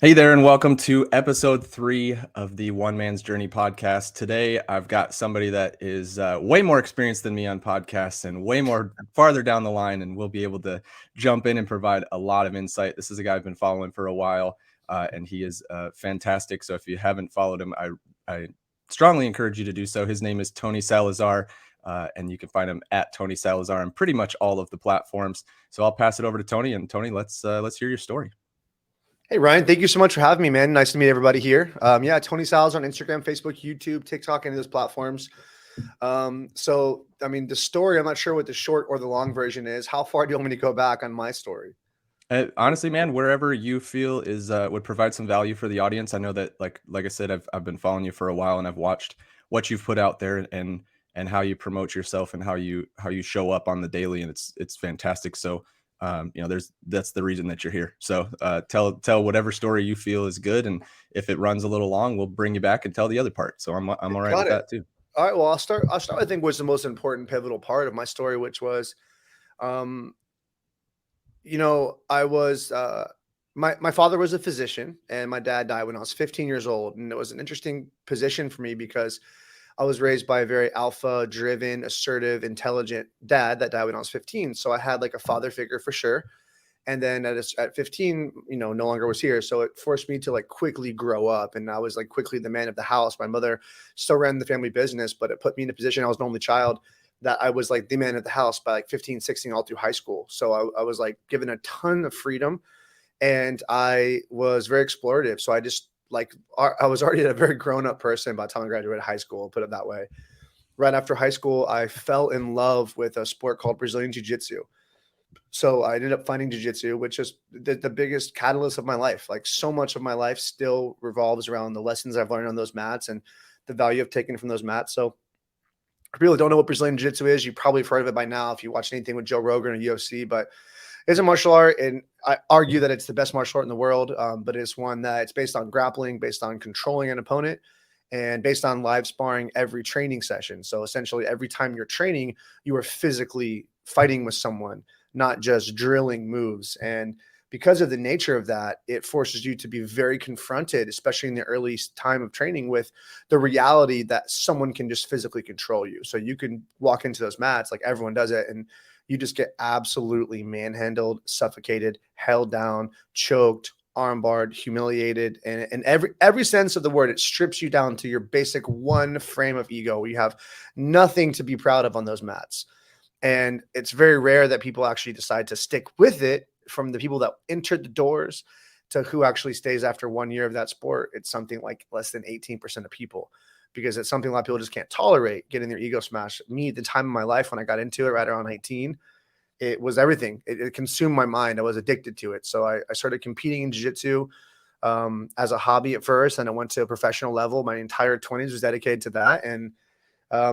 Hey there, and welcome to episode 3 of the One Man's Journey podcast. Today, I've got somebody that is way more experienced than me on podcasts and way more farther down the line, and we'll be able to jump in and provide a lot of insight. This is a guy I've been following for a while, and he is fantastic. So if you haven't followed him, I strongly encourage you to do so. His name is Tony Salazar, and you can find him at Tony Salazar on pretty much all of the platforms. So I'll pass it over to Tony, and Tony, let's hear your story. Hey, Ryan, thank you so much for having me, man. Nice to meet everybody here. Tony Salazar on Instagram, Facebook, YouTube, TikTok, any of those platforms. The story, I'm not sure what the short or the long version is. How far do you want me to go back on my story? Honestly, man, wherever you feel is would provide some value for the audience. I know that, like I said, I've been following you for a while, and I've watched what you've put out there and how you promote yourself and how you show up on the daily, and it's fantastic. So that's the reason that you're here. So tell whatever story you feel is good, and if it runs a little long, we'll bring you back and tell the other part. So I'm all right with that too. All right. Well, I'll start. I think was the most important pivotal part of my story, which was, I was my father was a physician, and my dad died when I was 15 years old, and it was an interesting position for me because I was raised by a very alpha driven, assertive, intelligent dad that died when I was 15. So I had like a father figure for sure. And then at 15, no longer was here. So it forced me to like quickly grow up. And I was like quickly the man of the house. My mother still ran the family business, but it put me in a position. I was an only child that I was like the man of the house by like 15, 16, all through high school. So I was like given a ton of freedom, and I was very explorative. So I was already a very grown-up person by the time I graduated high school, put it that way. Right after high school, I fell in love with a sport called Brazilian Jiu Jitsu. So I ended up finding Jiu Jitsu, which is the biggest catalyst of my life. Like so much of my life still revolves around the lessons I've learned on those mats and the value I've taken from those mats. So if you really don't know what Brazilian Jiu Jitsu is, you probably have heard of it by now if you watch anything with Joe Rogan or UFC, but it's a martial art, and I argue that it's the best martial art in the world, but it's one that it's based on grappling, based on controlling an opponent, and based on live sparring every training session. So essentially, every time you're training, you are physically fighting with someone, not just drilling moves. And because of the nature of that, it forces you to be very confronted, especially in the early time of training, with the reality that someone can just physically control you. So you can walk into those mats like everyone does it, and you just get absolutely manhandled, suffocated, held down, choked, armbarred, humiliated, and every sense of the word. It strips you down to your basic one frame of ego where you have nothing to be proud of on those mats. And it's very rare that people actually decide to stick with it. From the people that entered the doors to who actually stays after 1 year of that sport, it's something like less than 18% of people, because it's something a lot of people just can't tolerate, getting their ego smashed. Me, at the time of my life when I got into it, right around 18, it was everything. It consumed my mind. I was addicted to it. So I started competing in jiu-jitsu as a hobby at first, and I went to a professional level. My entire 20s was dedicated to that. And I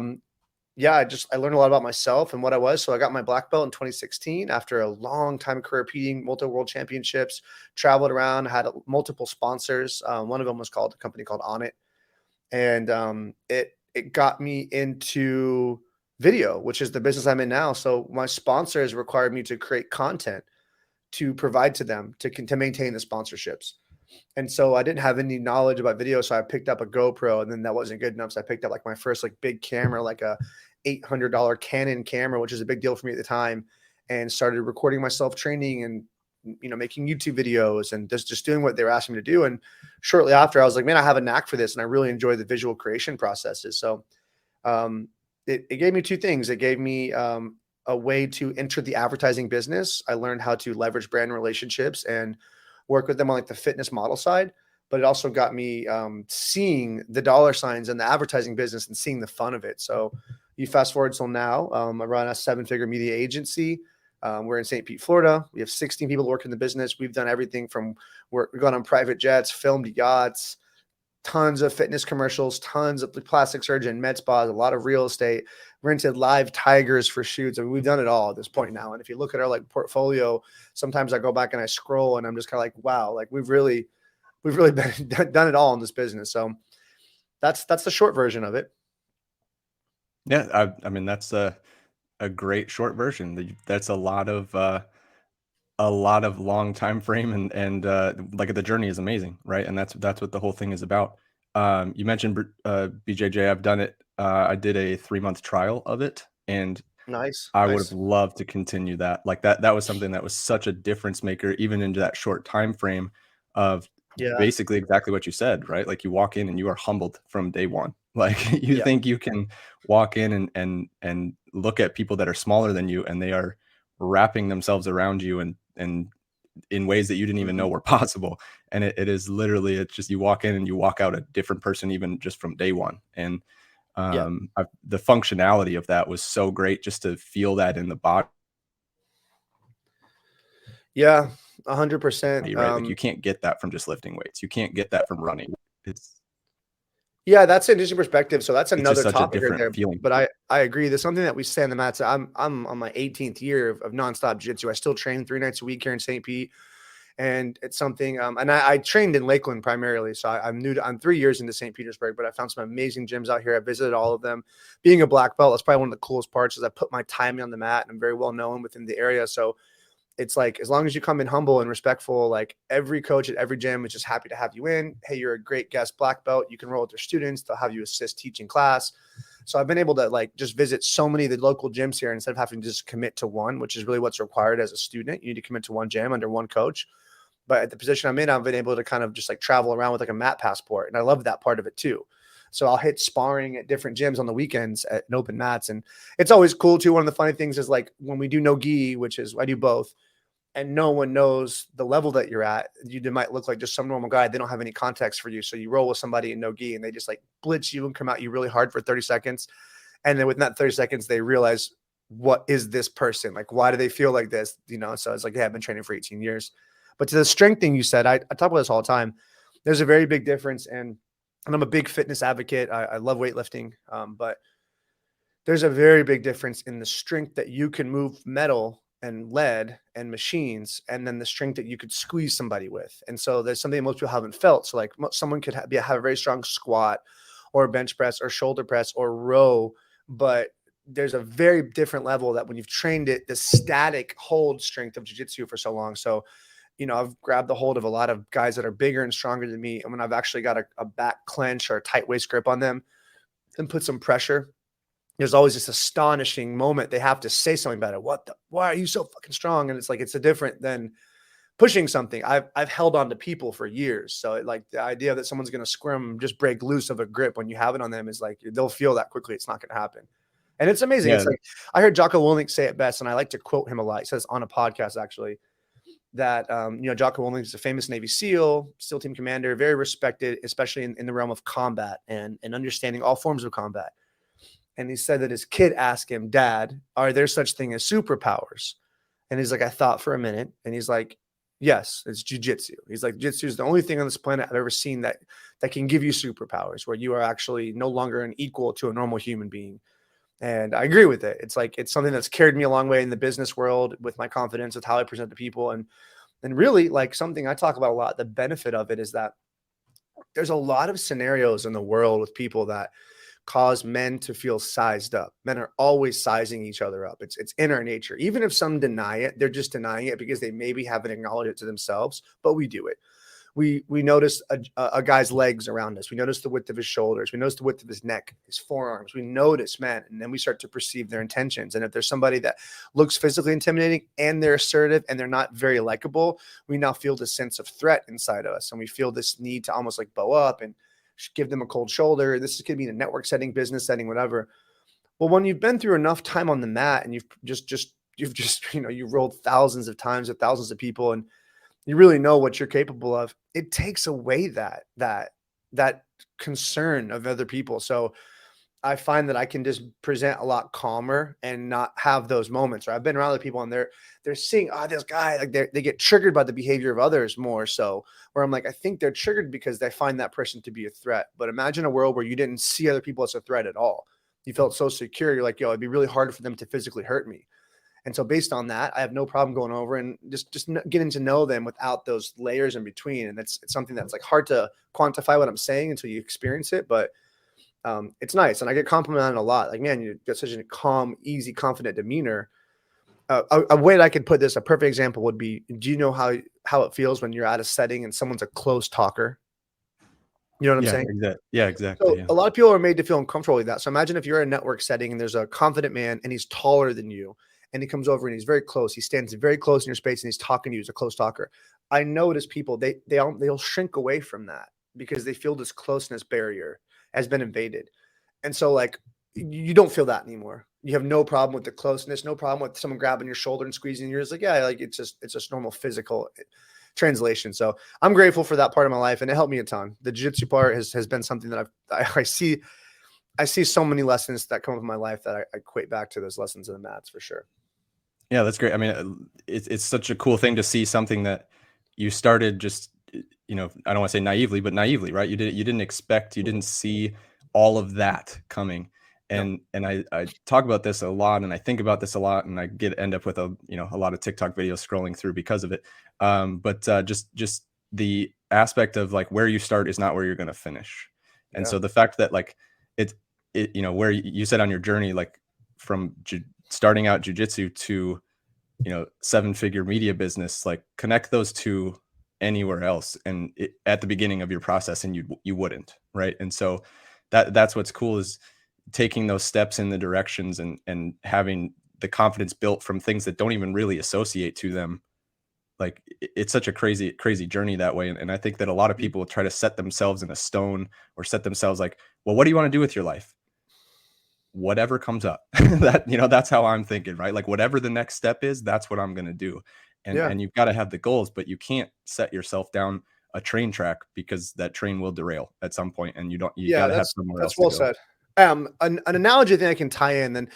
learned a lot about myself and what I was. So I got my black belt in 2016 after a long time of career competing, multiple world championships, traveled around, had multiple sponsors. One of them was called a company called On It. And it got me into video, which is the business I'm in now. So my sponsors required me to create content to provide to them to maintain the sponsorships. And so I didn't have any knowledge about video. So I picked up a GoPro, and then that wasn't good enough. So I picked up like my first like big camera, like a $800 Canon camera, which is a big deal for me at the time, and started recording myself training and, making YouTube videos and just doing what they were asking me to do. And shortly after, I was like, man, I have a knack for this, and I really enjoy the visual creation processes. So it gave me two things. It gave me a way to enter the advertising business. I learned how to leverage brand relationships and work with them on like the fitness model side, but it also got me seeing the dollar signs in the advertising business and seeing the fun of it. So you fast forward till now, I run a 7-figure media agency. We're in St. Pete, Florida. We have 16 people working in the business. We've done everything from we're going on private jets, filmed yachts, tons of fitness commercials, tons of plastic surgeon, med spas, a lot of real estate, rented live tigers for shoots. I mean, we've done it all at this point now. And if you look at our like portfolio, sometimes I go back and I scroll and I'm just kind of like, wow, like we've really done it all in this business. So that's the short version of it. Yeah, I mean that's a great short version. That's a lot of a lot of long time frame, and like the journey is amazing, right? And that's what the whole thing is about. You mentioned BJJ. I've done it. I did a 3-month trial of it, and Nice, I would have nice. loved to continue that. Like that was something that was such a difference maker, even into that short time frame of Yeah, basically exactly what you said, right? Like you walk in and you are humbled from day one. Like you yeah, think you can walk in and look at people that are smaller than you, and they are wrapping themselves around you and in ways that you didn't even know mhm, were possible. And it is literally, it's just, you walk in and you walk out a different person, even just from day one. And yeah, the functionality of that was so great, just to feel that in the body, yeah, 100%. right? Like you can't get that from just lifting weights. You can't get that from running. It's Yeah, that's an interesting perspective. So that's it's just another such a topic right different there. feeling. But I agree. There's something that we say on the mats. I'm on my 18th year of nonstop jiu-jitsu. I still train 3 nights a week here in St. Pete. And it's something, and I trained in Lakeland primarily. So I'm 3 years into St. Petersburg, but I found some amazing gyms out here. I visited all of them. Being a black belt, that's probably one of the coolest parts is I put my time on the mat and I'm very well known within the area. So it's like, as long as you come in humble and respectful, like every coach at every gym is just happy to have you in. Hey, you're a great guest black belt. You can roll with their students. They'll have you assist teaching class. So I've been able to like just visit so many of the local gyms here instead of having to just commit to one, which is really what's required as a student. You need to commit to one gym under one coach. But at the position I'm in, I've been able to kind of just like travel around with like a mat passport. And I love that part of it too. So I'll hit sparring at different gyms on the weekends at open mats. And it's always cool too. One of the funny things is like when we do no gi, which is I do both, and no one knows the level that you're at, you might look like just some normal guy. They don't have any context for you. So you roll with somebody in no gi and they just like blitz you and come at you really hard for 30 seconds. And then within that 30 seconds, they realize, what is this person? Like, why do they feel like this? So it's like, yeah, I've been training for 18 years. But to the strength thing you said, I talk about this all the time. There's a very big difference. And I'm a big fitness advocate. I love weightlifting. But there's a very big difference in the strength that you can move metal and lead and machines, and then the strength that you could squeeze somebody with. And so there's something most people haven't felt. So like someone could have a very strong squat or bench press or shoulder press or row, but there's a very different level that when you've trained it, the static hold strength of jiu-jitsu for so long. So, I've grabbed the hold of a lot of guys that are bigger and stronger than me. And when I've actually got a back clench or a tight waist grip on them and put some pressure, there's always this astonishing moment. They have to say something about it. Why are you so fucking strong? And it's like, it's a different than pushing something. I've held on to people for years. So like the idea that someone's going to squirm, just break loose of a grip when you have it on them is like, they'll feel that quickly. It's not going to happen. And it's amazing. Yeah, It's like, I heard Jocko Willink say it best, and I like to quote him a lot. He says on a podcast, actually, that, Jocko Willink is a famous Navy SEAL team commander, very respected, especially in the realm of combat and understanding all forms of combat. And he said that his kid asked him, Dad, are there such thing as superpowers? And he's like, I thought for a minute. And he's like, yes, it's jujitsu. He's like, jujitsu is the only thing on this planet I've ever seen that can give you superpowers, where you are actually no longer an equal to a normal human being. And I agree with it. It's like, it's something that's carried me a long way in the business world with my confidence, with how I present to people. And really, like, something I talk about a lot, the benefit of it is that there's a lot of scenarios in the world with people that cause men to feel sized up. Men are always sizing each other up. It's in our nature. Even if some deny it, they're just denying it because they maybe haven't acknowledged it to themselves, but we do it. We notice a guy's legs around us. We notice the width of his shoulders. We notice the width of his neck, his forearms. We notice, man, and then we start to perceive their intentions. And if there's somebody that looks physically intimidating and they're assertive and they're not very likable, we now feel this sense of threat inside of us. And we feel this need to almost like bow up and give them a cold shoulder. This could be in a network setting, business setting, whatever. Well, when you've been through enough time on the mat and you've just you rolled thousands of times with thousands of people, and you really know what you're capable of, it takes away that concern of other people. So I find that I can just present a lot calmer and not have those moments. Or I've been around other people and they're seeing, this guy, like they get triggered by the behavior of others more so, where I'm like, I think they're triggered because they find that person to be a threat. But imagine a world where you didn't see other people as a threat at all. You felt so secure. You're like, it'd be really hard for them to physically hurt me. And so based on that, I have no problem going over and just getting to know them without those layers in between. And it's something that's like hard to quantify what I'm saying until you experience it. But it's nice. And I get complimented a lot. Like, man, you got such a calm, easy, confident demeanor. A way that I could put this, a perfect example would be, do you know how it feels when you're at a setting and someone's a close talker? You know what I'm Yeah, saying? yeah, exactly. So Yeah. a lot of people are made to feel uncomfortable with that. So imagine if you're in a network setting and there's a confident man and he's taller than you and he comes over and he's very close. He stands very close in your space and he's talking to you as a close talker. I notice people, they'll shrink away from that because they feel this closeness barrier has been invaded. And so like you don't feel that anymore. You have no problem with the closeness, no problem with someone grabbing your shoulder and squeezing yours. Like, yeah, like it's just normal physical translation. So I'm grateful for that part of my life, and it helped me a ton. The jiu-jitsu part has been something that I see so many lessons that come up in my life that I equate back to those lessons in the mats for sure. Yeah, that's great. I mean, it's such a cool thing to see something that you started just, I don't want to say naively, but naively, right? You didn't expect, you didn't see all of that coming. No. And I talk about this a lot, and I think about this a lot, and I end up with a lot of TikTok videos scrolling through because of it. But just the aspect of like where you start is not where you're going to finish. And Yeah. so the fact that like it where you said on your journey, like from starting out jujitsu to, 7-figure media business, like connect those two anywhere else and at the beginning of your process, and you wouldn't, right? And so that's what's cool, is taking those steps in the directions and having the confidence built from things that don't even really associate to them. Like it's such a crazy journey that way. And I think that a lot of people try to set themselves in a stone, or set themselves like, well, what do you want to do with your life? Whatever comes up. That's how I'm thinking, right? Like whatever the next step is, that's what I'm going to do. and Yeah. and you've got to have the goals, but you can't set yourself down a train track, because that train will derail at some point, and you got Yeah, to have somewhere that's else to well go. said. An analogy I think I can tie in, then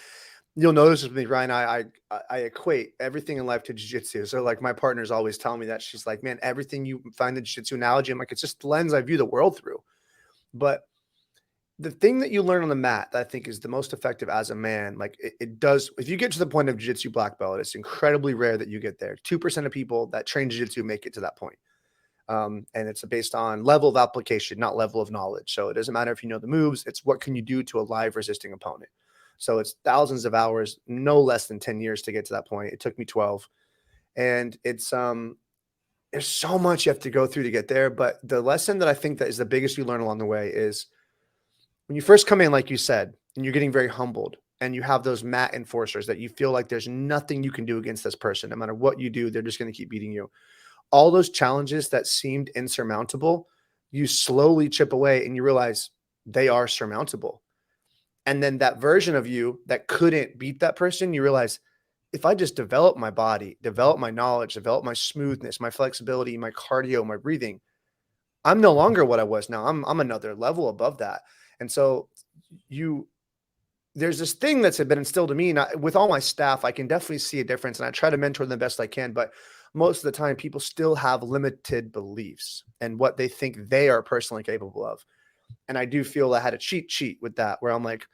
you'll notice with me, Ryan, I equate everything in life to jiu-jitsu. So like my partner's always telling me that. She's like, man, everything you find the jiu-jitsu analogy. I'm like, it's just the lens I view the world through. But the thing that you learn on the mat that I think is the most effective as a man, like it does, if you get to the point of jiu-jitsu black belt, it's incredibly rare that you get there. 2% of people that train jiu-jitsu make it to that point. And it's based on level of application, not level of knowledge. So it doesn't matter if you know the moves, it's what can you do to a live resisting opponent. So it's thousands of hours, no less than 10 years to get to that point. It took me 12. And there's so much you have to go through to get there. But the lesson that I think that is the biggest you learn along the way is when you first come in, like you said, and you're getting very humbled, and you have those mat enforcers that you feel like there's nothing you can do against this person. No matter what you do, they're just going to keep beating you. All those challenges that seemed insurmountable, you slowly chip away and you realize they are surmountable. And then that version of you that couldn't beat that person, you realize if I just develop my body, develop my knowledge, develop my smoothness, my flexibility, my cardio, my breathing, I'm no longer what I was now. I'm another level above that. And so you there's this thing that's been instilled in me. And with all my staff, I can definitely see a difference, and I try to mentor them the best I can. But most of the time, people still have limited beliefs and what they think they are personally capable of. And I do feel I had a cheat sheet with that, where I'm like,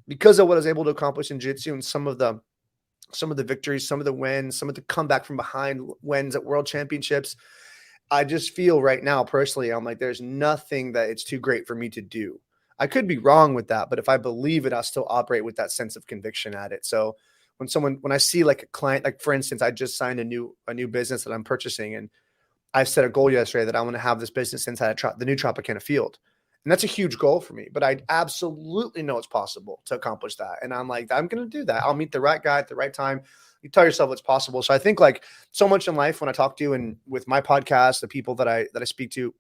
because of what I was able to accomplish in jiu-jitsu and some of the victories, some of the wins, some of the comeback from behind wins at world championships, I just feel right now personally, I'm like, there's nothing that it's too great for me to do. I could be wrong with that, but if I believe it, I'll still operate with that sense of conviction at it. So when I see like a client, like for instance, I just signed a new business that I'm purchasing, and I set a goal yesterday that I want to have this business inside the new Tropicana field. And that's a huge goal for me, but I absolutely know it's possible to accomplish that. And I'm like, I'm going to do that. I'll meet the right guy at the right time. You tell yourself it's possible. So I think like so much in life, when I talk to you and with my podcast, the people that I speak to,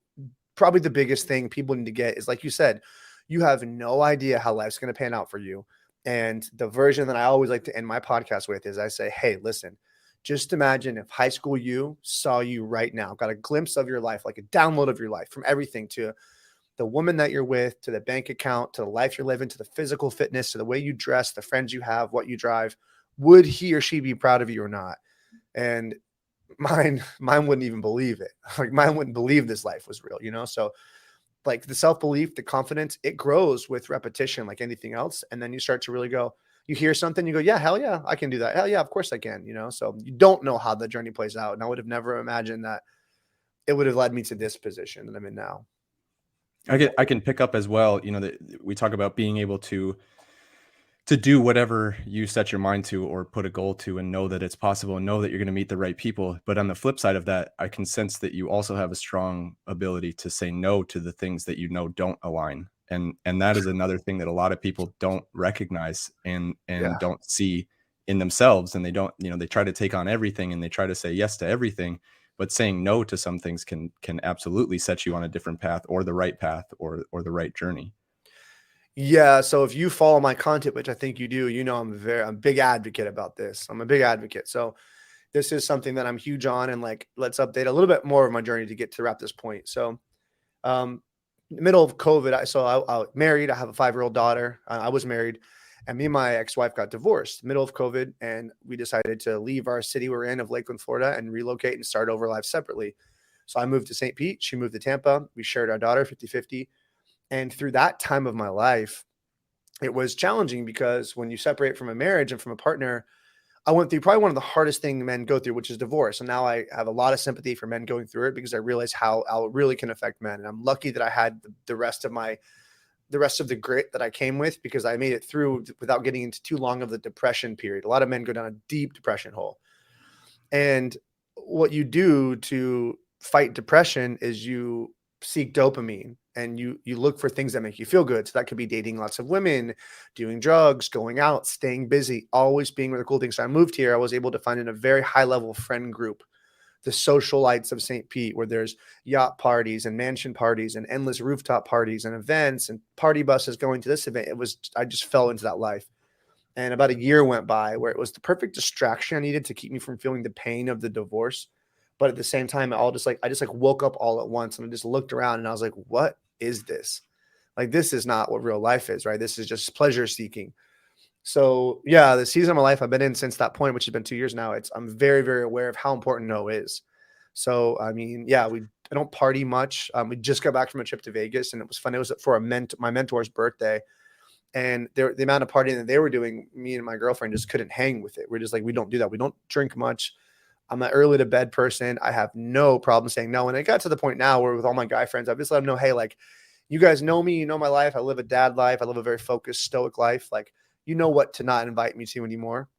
probably the biggest thing people need to get is, like you said, you have no idea how life's going to pan out for you. And the version that I always like to end my podcast with is I say, hey, listen, just imagine if high school you saw you right now, got a glimpse of your life, like a download of your life, from everything to the woman that you're with, to the bank account, to the life you're living, to the physical fitness, to the way you dress, the friends you have, what you drive. Would he or she be proud of you or not? And mine wouldn't even believe it. Like mine wouldn't believe this life was real. So like the self-belief, the confidence, it grows with repetition like anything else. And then you start to really go, you hear something, you go, yeah, hell yeah, I can do that. Hell yeah, of course I can. So you don't know how the journey plays out. And I would have never imagined that it would have led me to this position that I'm in now. I can pick up as well, that we talk about being able to to do whatever you set your mind to or put a goal to, and know that it's possible and know that you're going to meet the right people. But on the flip side of that, I can sense that you also have a strong ability to say no to the things that you know don't align. And that is another thing that a lot of people don't recognize and Yeah. don't see in themselves. And they don't, they try to take on everything and they try to say yes to everything. But saying no to some things can absolutely set you on a different path, or the right path, or the right journey. Yeah, so if you follow my content, which I think you do, I'm a big advocate about this. I'm a big advocate. So this is something that I'm huge on, and like let's update a little bit more of my journey to get to wrap this point. So um middle of COVID, I married. I have a 5-year-old daughter. I was married, and me and my ex-wife got divorced middle of COVID, and we decided to leave our city we're in of Lakeland, Florida, and relocate and start over life separately. So I moved to St. Pete. She moved to Tampa. We shared our daughter 50-50. And through that time of my life, it was challenging because when you separate from a marriage and from a partner, I went through probably one of the hardest things men go through, which is divorce. And now I have a lot of sympathy for men going through it because I realize how it really can affect men. And I'm lucky that I had the rest of the grit that I came with, because I made it through without getting into too long of the depression period. A lot of men go down a deep depression hole. And what you do to fight depression is you seek dopamine, and you look for things that make you feel good. So that could be dating lots of women, doing drugs, going out, staying busy, always being with the cool things. So I moved here. I was able to find in a very high level friend group, the socialites of St. Pete, where there's yacht parties and mansion parties and endless rooftop parties and events and party buses going to this event. I just fell into that life. And about a year went by where it was the perfect distraction I needed to keep me from feeling the pain of the divorce. But at the same time, I just like woke up all at once, and I just looked around and I was like, what is this? Like, this is not what real life is, right? This is just pleasure seeking. So yeah, the season of my life I've been in since that point, which has been 2 years now, I'm very, very aware of how important no is. So, I mean, yeah, I don't party much. We just got back from a trip to Vegas, and it was fun. It was for my mentor's birthday, and the amount of partying that they were doing, me and my girlfriend just couldn't hang with it. We're just like, we don't do that. We don't drink much. I'm an early to bed person. I have no problem saying no. And it got to the point now where with all my guy friends, I've just let them know, hey, like, you guys know me, you know my life. I live a dad life. I live a very focused, stoic life. Like, you know what to not invite me to anymore.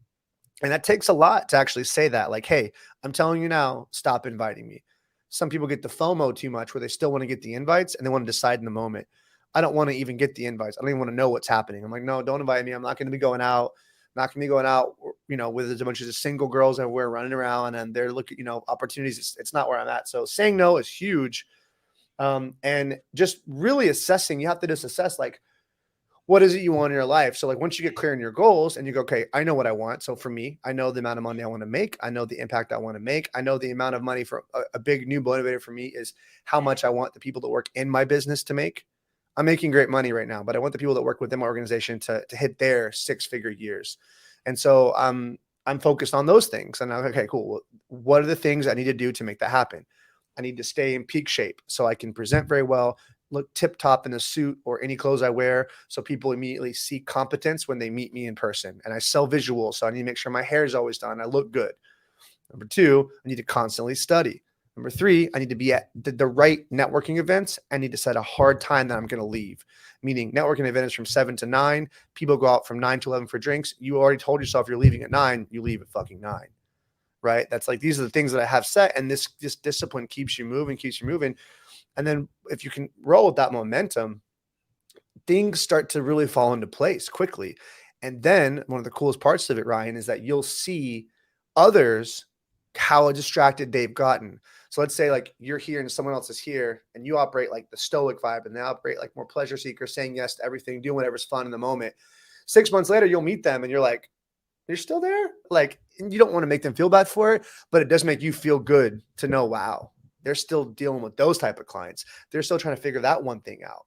And that takes a lot to actually say that. Like, hey, I'm telling you now, stop inviting me. Some people get the FOMO too much where they still want to get the invites and they want to decide in the moment. I don't want to even get the invites. I don't even want to know what's happening. I'm like, no, don't invite me. I'm not going to be going out. Not going to be going out, with a bunch of single girls that we're running around and they're looking, opportunities. It's not where I'm at. So saying no is huge. And just really assessing, you have to just assess, like, what is it you want in your life? So like once you get clear on your goals and you go, okay, I know what I want. So for me, I know the amount of money I want to make. I know the impact I want to make. I know the amount of money for a big new motivator for me is how much I want the people that work in my business to make. I'm making great money right now, but I want the people that work within my organization to hit their 6-figure years. And so I'm focused on those things. And I'm like, okay, cool. Well, what are the things I need to do to make that happen? I need to stay in peak shape so I can present very well, look tip top in a suit or any clothes I wear, so people immediately see competence when they meet me in person. And I sell visuals, so I need to make sure my hair is always done. I look good. Number 2, I need to constantly study. Number 3, I need to be at the right networking events. I need to set a hard time that I'm going to leave, meaning networking events from 7 to 9. People go out from 9 to 11 for drinks. You already told yourself you're leaving at 9. You leave at fucking 9. Right? That's like, these are the things that I have set. And this discipline keeps you moving. And then if you can roll with that momentum, things start to really fall into place quickly. And then one of the coolest parts of it, Ryan, is that you'll see others how distracted they've gotten. So let's say like you're here and someone else is here and you operate like the stoic vibe and they operate like more pleasure seeker, saying yes to everything, doing whatever's fun in the moment. 6 months later, you'll meet them and you're like, you're still there? Like, you don't want to make them feel bad for it, but it does make you feel good to know, wow, they're still dealing with those type of clients. They're still trying to figure that one thing out.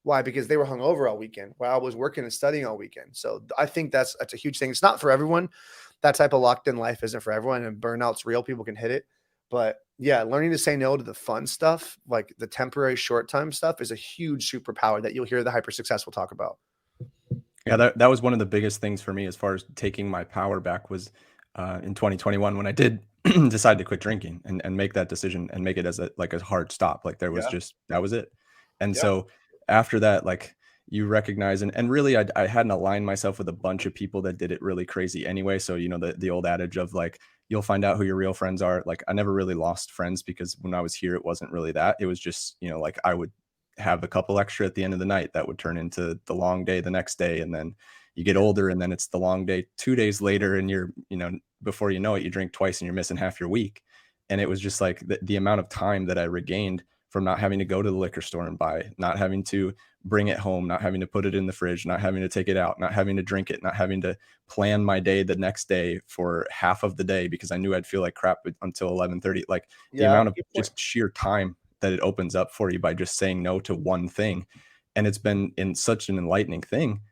Why? Because they were hungover all weekend while I was working and studying all weekend. So I think that's a huge thing. It's not for everyone. That type of locked in life isn't for everyone, and burnout's real. People can hit it. But yeah, learning to say no to the fun stuff, like the temporary short time stuff, is a huge superpower that you'll hear the hyper successful talk about. Yeah, that was one of the biggest things for me as far as taking my power back was in 2021 when I did decide to quit drinking and make that decision and make it as a hard stop. Like there was Yeah. just, that was it. And Yeah. so after that, like, you recognize, and really I hadn't aligned myself with a bunch of people that did it really crazy anyway. So, you know, the old adage of like, you'll find out who your real friends are. Like, I never really lost friends because when I was here, it wasn't really that. It was just, you know, like I would have a couple extra at the end of the night that would turn into the long day the next day. And then you get older and then it's the long day 2 days later. And you're, you know, before you know it, you drink twice and you're missing half your week. And it was just like the amount of time that I regained from not having to go to the liquor store and buy, not having to bring it home, not having to put it in the fridge, not having to take it out, not having to drink it, not having to plan my day the next day for half of the day because I knew I'd feel like crap until 11:30. Like the Yeah, amount of just sheer time that it opens up for you by just saying no to one thing. And it's been in such an enlightening thing.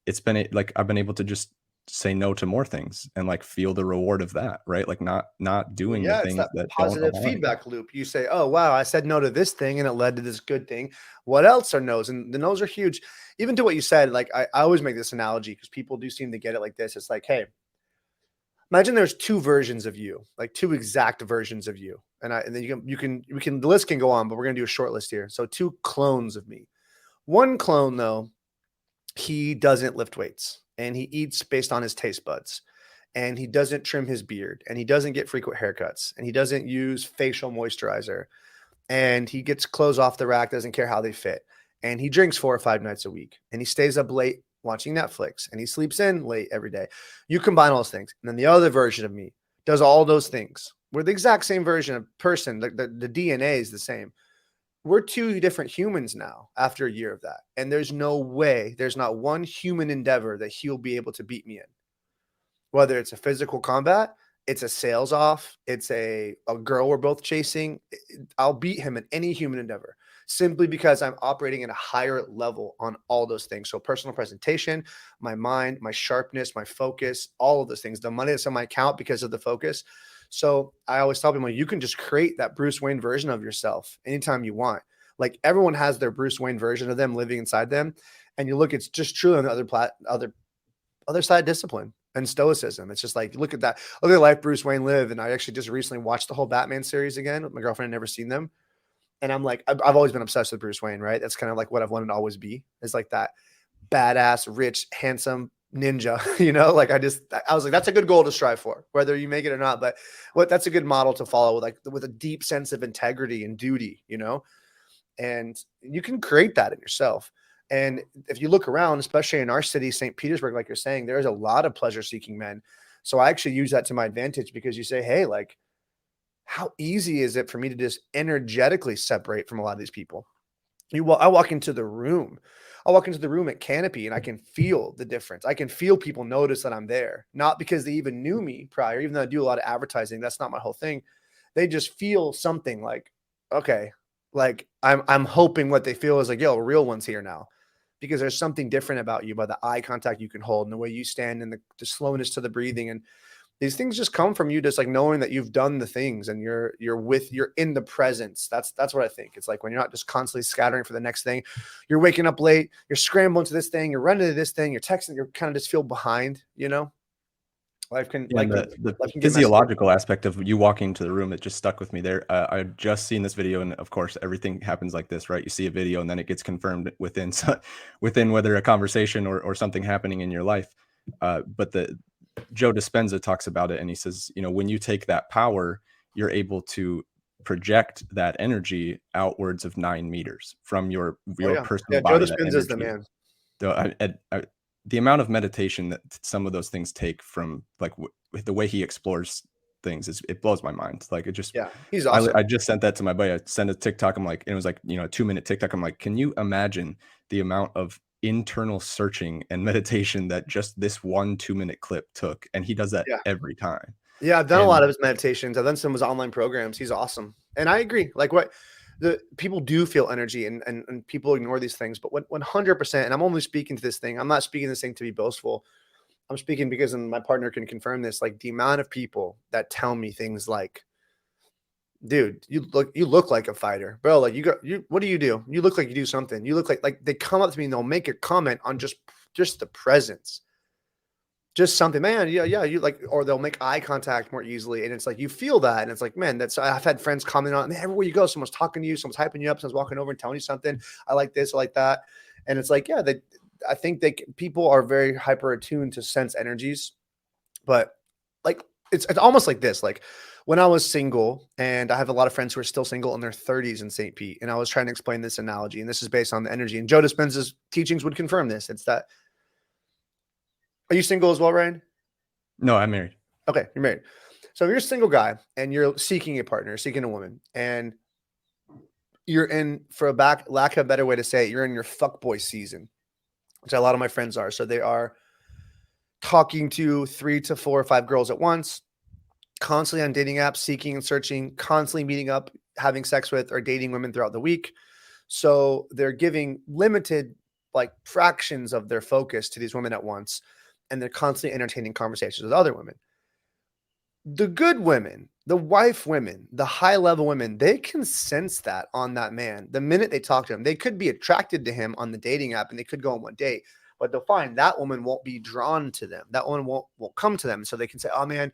It's been like I've been able to just say no to more things and like feel the reward of that, right? Like not well, doing the yeah, it's things that that don't positive align. feedback loop. You say, "Oh, wow, I said no to this thing and it led to this good thing. What else are no's?" And the no's are huge. Even to what you said, like I always make this analogy because people do seem to get it like this. It's like, hey, imagine there's two versions of you, like two exact versions of you. And then the list can go on, but we're gonna do a short list here. So two clones of me. One clone, though, he doesn't lift weights and he eats based on his taste buds and he doesn't trim his beard and he doesn't get frequent haircuts and he doesn't use facial moisturizer and he gets clothes off the rack, doesn't care how they fit. And he drinks 4 or 5 nights a week and he stays up late watching Netflix and he sleeps in late every day. You combine all those things. And then the other version of me does all those things. We're the exact same version of person. The DNA is the same. We're two different humans now after a year of that. And there's no way, there's not one human endeavor that he'll be able to beat me in. Whether it's a physical combat, it's a sales off, it's a girl we're both chasing. I'll beat him in any human endeavor simply because I'm operating at a higher level on all those things. So personal presentation, my mind, my sharpness, my focus, all of those things, the money that's on my account because of the focus. So I always tell people, you can just create that Bruce Wayne version of yourself anytime you want. Like everyone has their Bruce Wayne version of them living inside them. And you look, it's just true on the other side discipline and stoicism. It's just like, look at that. Look at the life Bruce Wayne lived. And I actually just recently watched the whole Batman series again with my girlfriend. I'd never seen them. And I'm like, I've always been obsessed with Bruce Wayne, right? That's kind of like what I've wanted to always be, is like that badass, rich, handsome ninja, like I was like, that's a good goal to strive for, whether you make it or not. But that's a good model to follow with a deep sense of integrity and duty, and you can create that in yourself. And if you look around, especially in our city, St. Petersburg, like you're saying, there's a lot of pleasure seeking men. So I actually use that to my advantage because you say, hey, like, how easy is it for me to just energetically separate from a lot of these people? I walk into the room. I walk into the room at Canopy and I can feel the difference. I can feel people notice that I'm there, not because they even knew me prior, even though I do a lot of advertising. That's not my whole thing. They just feel something like, okay, like I'm hoping what they feel is like, yo, a real one's here now, because there's something different about you by the eye contact you can hold and the way you stand and the slowness to the breathing. And these things just come from you just like knowing that you've done the things and you're in the presence. That's what I think. It's like when you're not just constantly scattering for the next thing, you're waking up late, you're scrambling to this thing, you're running to this thing, you're texting, you're kind of just feel behind, life can And the life can get messy. physiological aspect of you walking into the room, it just stuck with me there. I just seen this video, and of course, everything happens like this, right? You see a video, and then it gets confirmed within whether a conversation or something happening in your life. But the Joe Dispenza talks about it, and he says, when you take that power, you're able to project that energy outwards of 9 meters from your personal Joe body. That Dispenza is the energy. man. So the amount of meditation that some of those things take from like the way he explores things it blows my mind. Like it just, he's awesome. I just sent that to my buddy. I sent a TikTok. I'm like, and it was like, a 2-minute TikTok. I'm like, can you imagine the amount of internal searching and meditation that just this 1 2-minute clip took? And he does that every time. Yeah, I've done a lot of his meditations. I've done some of his online programs. He's awesome. And I agree. Like the people do feel energy and people ignore these things, but 100%, and I'm only speaking to this thing. I'm not speaking this thing to be boastful. I'm speaking because, and my partner can confirm this, like the amount of people that tell me things like, dude, you look like a fighter, bro. Like what do? You look like you do something. You look like they come up to me and they'll make a comment on just the presence. Just something, man. Yeah. You like, or they'll make eye contact more easily. And it's like, you feel that. And it's like, man, I've had friends comment on it. Man, everywhere you go, someone's talking to you, someone's hyping you up, someone's walking over and telling you something. I like this, I like that. And it's like, yeah, I think people are very hyper attuned to sense energies, but like it's almost like this. Like when I was single, and I have a lot of friends who are still single in their 30s in St. Pete, and I was trying to explain this analogy, and this is based on the energy. And Joe Dispenza's teachings would confirm this. It's that. Are you single as well, Ryan? No, I'm married. Okay, you're married. So you're a single guy and you're seeking a partner, seeking a woman, and you're in, for a lack of a better way to say it, you're in your fuckboy season, which a lot of my friends are. So they are talking to 3 to 4 or 5 girls at once, constantly on dating apps, seeking and searching, constantly meeting up, having sex with or dating women throughout the week. So they're giving limited, like, fractions of their focus to these women at once, and they're constantly entertaining conversations with other women. The good women, the wife women, the high level women, they can sense that on that man. The minute they talk to him, they could be attracted to him on the dating app and they could go on one date, but they'll find that woman won't be drawn to them. That woman won't come to them. So they can say, oh man,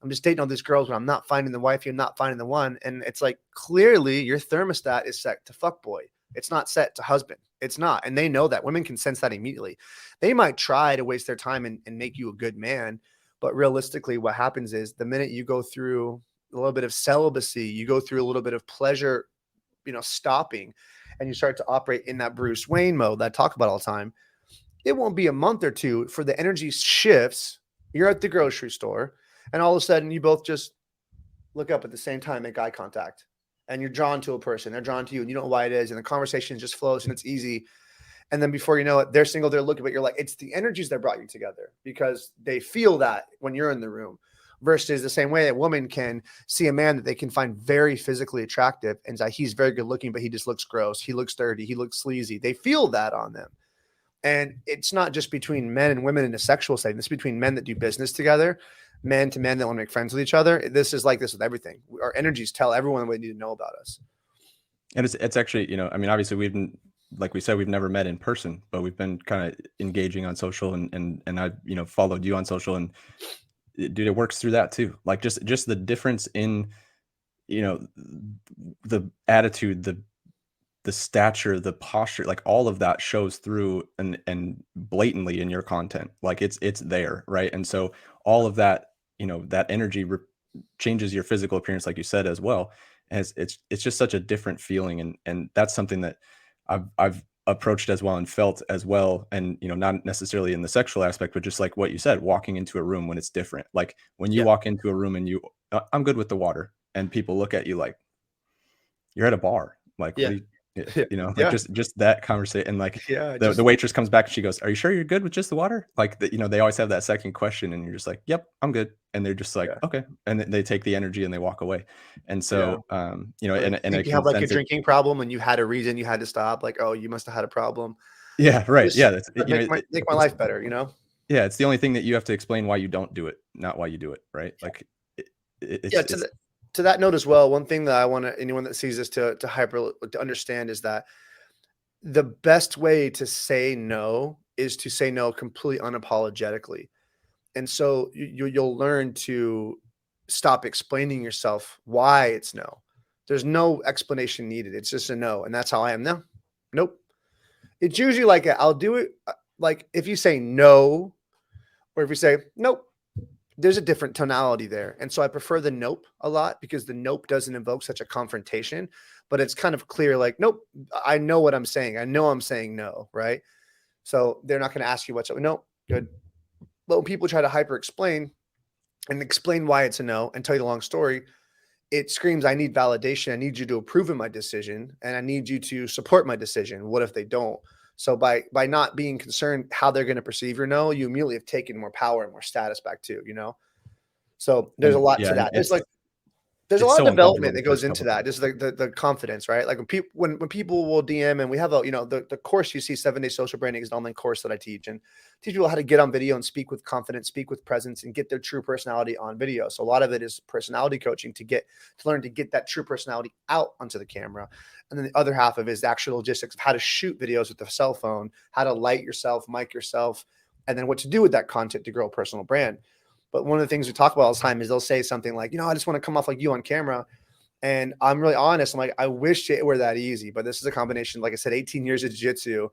I'm just dating all these girls, but I'm not finding the wife. You're not finding the one. And it's like, clearly your thermostat is set to fuckboy. It's not set to husband. It's not. And they know that. Women can sense that immediately. They might try to waste their time and make you a good man. But realistically, what happens is the minute you go through a little bit of celibacy, you go through a little bit of pleasure, stopping, and you start to operate in that Bruce Wayne mode that I talk about all the time. It won't be a month or two for the energy shifts. You're at the grocery store, and all of a sudden you both just look up at the same time, make eye contact, and you're drawn to a person. They're drawn to you, and you don't know why it is, and the conversation just flows, and it's easy. And then before you know it, they're single, they're looking, but you're like, it's the energies that brought you together, because they feel that when you're in the room, versus the same way a woman can see a man that they can find very physically attractive and say, he's very good looking, but he just looks gross. He looks dirty. He looks sleazy. They feel that on them. And it's not just between men and women in a sexual setting. It's between men that do business together, men to men that want to make friends with each other. This is like this with everything. Our energies tell everyone what they need to know about us. And it's actually, I mean, obviously like we said, we've never met in person, but we've been kind of engaging on social, and I, followed you on social, and dude, it works through that too. Like just the difference in, the attitude, the stature, the posture, like all of that shows through and blatantly in your content. Like it's there, right? And so all of that, that energy changes your physical appearance, like you said, as well. As it's just such a different feeling, and that's something that I've approached as well and felt as well. And not necessarily in the sexual aspect, but just like what you said, walking into a room when it's different. Like when you walk into a room and I'm good with the water, and people look at you like you're at a bar. Like, what do you, like just that conversation. And like the waitress comes back and she goes, are you sure you're good with just the water? Like they always have that second question, and you're just like, yep, I'm good. And they're just like, okay. And they take the energy and they walk away. And so, and you have like a drinking problem and you had a reason you had to stop. Like, oh, you must've had a problem. Yeah. Right. Just, yeah. Make my life better, Yeah. It's the only thing that you have to explain why you don't do it, not why you do it. Right. Like to that note as well, one thing that I want anyone that sees this to understand is that the best way to say no is to say no completely unapologetically. And so you'll learn to stop explaining yourself why it's no. There's no explanation needed. It's just a no. And that's how I am now. Nope. It's usually like I'll do it. Like if you say no, or if you say nope, there's a different tonality there. And so I prefer the nope a lot, because the nope doesn't invoke such a confrontation, but it's kind of clear, like, nope, I know what I'm saying. I know I'm saying no, right? So they're not going to ask you what's up. No, good. But when people try to hyper explain and explain why it's a no and tell you the long story, it screams, I need validation. I need you to approve of my decision, and I need you to support my decision. What if they don't? So by not being concerned how they're going to perceive your no, you immediately have taken more power and more status back too, So there's a lot to that. There's a lot of development that goes into that. Just the confidence, right? Like when people will DM, and we have the course you see, 7-Day Social Branding, is an online course that I teach, and teach people how to get on video and speak with confidence, speak with presence, and get their true personality on video. So a lot of it is personality coaching to learn to get that true personality out onto the camera. And then the other half of it is the actual logistics of how to shoot videos with the cell phone, how to light yourself, mic yourself, and then what to do with that content to grow a personal brand. But one of the things we talk about all the time is they'll say something like, I just want to come off like you on camera. And I'm really honest. I'm like, I wish it were that easy, but this is a combination, like I said, 18 years of jiu-jitsu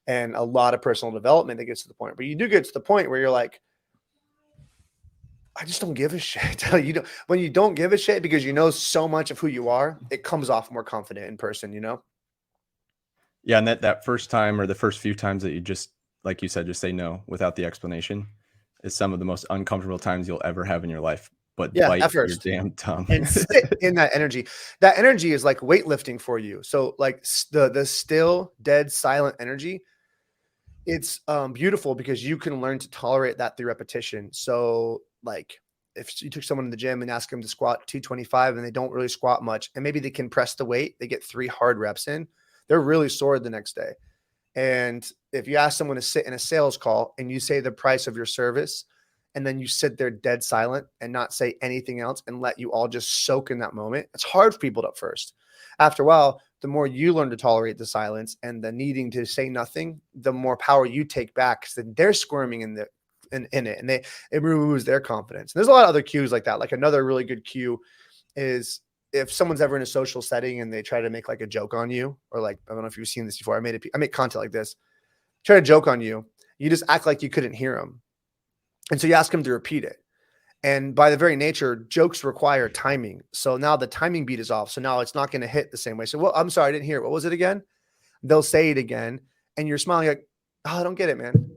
and a lot of personal development that gets to the point. But you do get to the point where you're like, I just don't give a shit. When you don't give a shit because you know so much of who you are, it comes off more confident in person, you know? Yeah, and that first time or the first few times that you just, like you said, just say no without the explanation is some of the most uncomfortable times you'll ever have in your life. But Yeah, bite at your first. damn tongue. And sit in that energy. That energy is like weightlifting for you. So like the still, dead, silent energy, it's beautiful because you can learn to tolerate that through repetition. So like if you took someone in the gym and ask them to squat 225 and they don't really squat much, and maybe they can press the weight, they get 3 hard reps in, they're really sore the next day. And if you ask someone to sit in a sales call and you say the price of your service, and then you sit there dead silent and not say anything else and let you all just soak in that moment, it's hard for people at first. After a while, the more you learn to tolerate the silence and the needing to say nothing, the more power you take back, because then they're squirming in it, and it removes their confidence. And there's a lot of other cues like that. Like another really good cue is if someone's ever in a social setting and they try to make like a joke on you, or like, I don't know if you've seen this before. I make content like this, try to joke on you. You just act like you couldn't hear them. And so you ask them to repeat it. And by the very nature, jokes require timing. So now the timing beat is off. So now it's not going to hit the same way. So, well, I'm sorry, I didn't hear it. What was it again? They'll say it again. And you're smiling like, oh, I don't get it, man.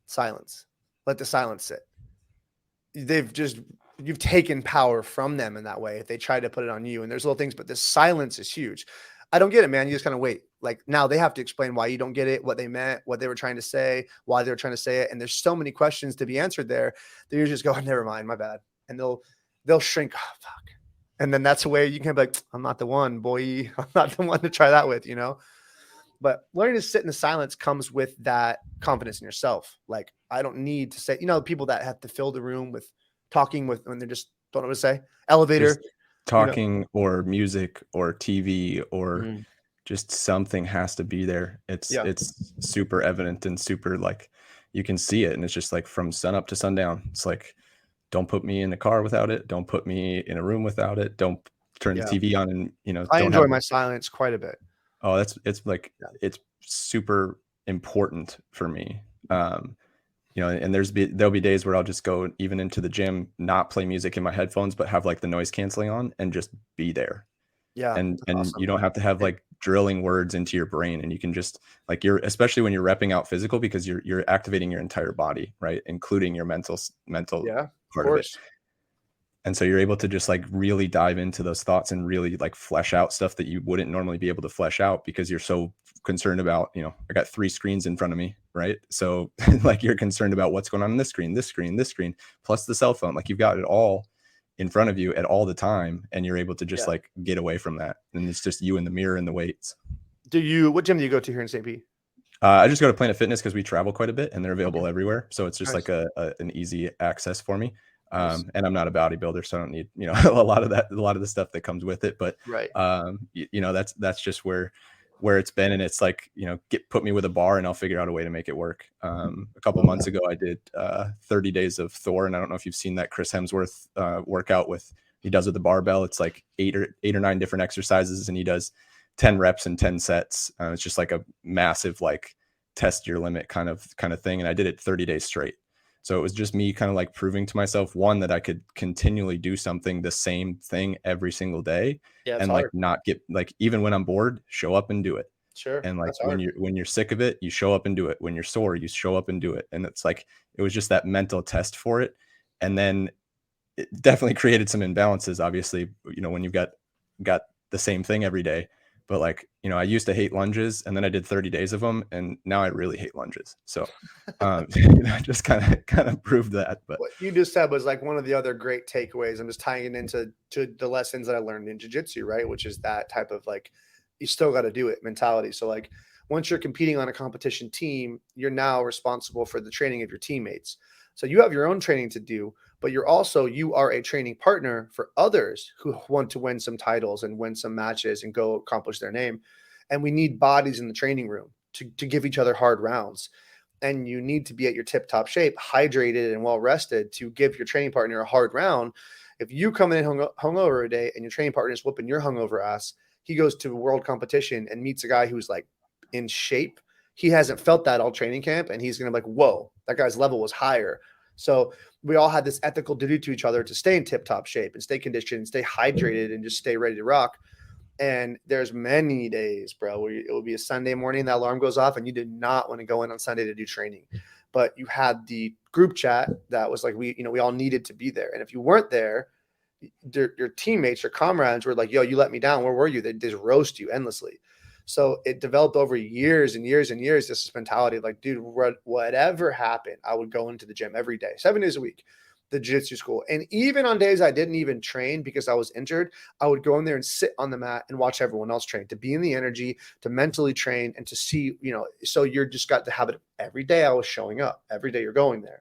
Silence. Let the silence sit. You've taken power from them in that way if they try to put it on you. And there's little things, but this silence is huge. I don't get it, man. You just kind of wait. Like now they have to explain why you don't get it, what they meant, what they were trying to say, why they were trying to say it. And there's so many questions to be answered there that you just go, oh, never mind, my bad. And they'll shrink. Oh, fuck. And then that's the way you can be like, I'm not the one, boy. I'm not the one to try that with, you know? But learning to sit in the silence comes with that confidence in yourself. Like, I don't need to say, people that have to fill the room with talking with when they just don't know what to say. Elevator. Just talking or music or TV or Mhm. just something has to be there. It's super evident and super like you can see it. And it's just like from sun up to sundown. It's like, don't put me in a car without it. Don't put me in a room without it. Don't turn the TV on and, I don't enjoy have my silence quite a bit. Oh, it's like, it's super important for me. And there'll be days where I'll just go even into the gym, not play music in my headphones, but have like the noise canceling on and just be there. Yeah. And Awesome. you don't have to have like drilling words into your brain, and you can just like especially when you're repping out physical, because you're activating your entire body, right? Including your mental part of it. And so you're able to just like really dive into those thoughts and really like flesh out stuff that you wouldn't normally be able to flesh out because you're so concerned about, I got 3 screens in front of me, right? So like you're concerned about what's going on in this screen, plus the cell phone. Like you've got it all in front of you at all the time, and you're able to just like get away from that. And it's just you in the mirror and the weights. What gym do you go to here in St. Pete? I just go to Planet Fitness because we travel quite a bit and they're available everywhere. So it's just like an easy access for me. And I'm not a bodybuilder, so I don't need, a lot of the stuff that comes with it. But, that's just where it's been. And it's like, put me with a bar and I'll figure out a way to make it work. A couple months ago, I did 30 days of Thor. And I don't know if you've seen that Chris Hemsworth workout he does with the barbell. It's like 8 or 9 different exercises, and he does 10 reps and 10 sets. It's just like a massive, like test your limit kind of thing. And I did it 30 days straight. So it was just me kind of like proving to myself, one, that I could continually do the same thing every single day. And like not get like, even when I'm bored, show up and do it. Sure. And like when you're sick of it, you show up and do it. When you're sore, you show up and do it. And it's like, it was just that mental test for it. And then it definitely created some imbalances, obviously, when you've got the same thing every day. But like, I used to hate lunges, and then I did 30 days of them, and now I really hate lunges. So, just kind of proved that. But what you just said was like one of the other great takeaways. I'm just tying it into the lessons that I learned in jiu-jitsu, right? Which is that type of like, you still got to do it mentality. So like once you're competing on a competition team, you're now responsible for the training of your teammates. So you have your own training to do, but you are a training partner for others who want to win some titles and win some matches and go accomplish their name. And we need bodies in the training room to give each other hard rounds. And you need to be at your tip-top shape, hydrated and well-rested to give your training partner a hard round. If you come in hungover a day and your training partner is whooping your hungover ass, he goes to a world competition and meets a guy who's like in shape, he hasn't felt that all training camp, and he's going to be like, whoa, that guy's level was higher. So we all had this ethical duty to each other to stay in tip top shape and stay conditioned and stay hydrated and just stay ready to rock. And there's many days, bro, where it will be a Sunday morning, that alarm goes off and you did not want to go in on Sunday to do training. But you had the group chat that was like, we all needed to be there. And if you weren't there, your teammates, your comrades were like, yo, you let me down. Where were you? They just roast you endlessly. So it developed over years and years and years, this mentality of like, dude, whatever happened, I would go into the gym every day, 7 days a week, the jiu-jitsu school. And even on days I didn't even train because I was injured, I would go in there and sit on the mat and watch everyone else train, to be in the energy, to mentally train, and to see, so you're just got the habit of every day I was showing up, every day you're going there.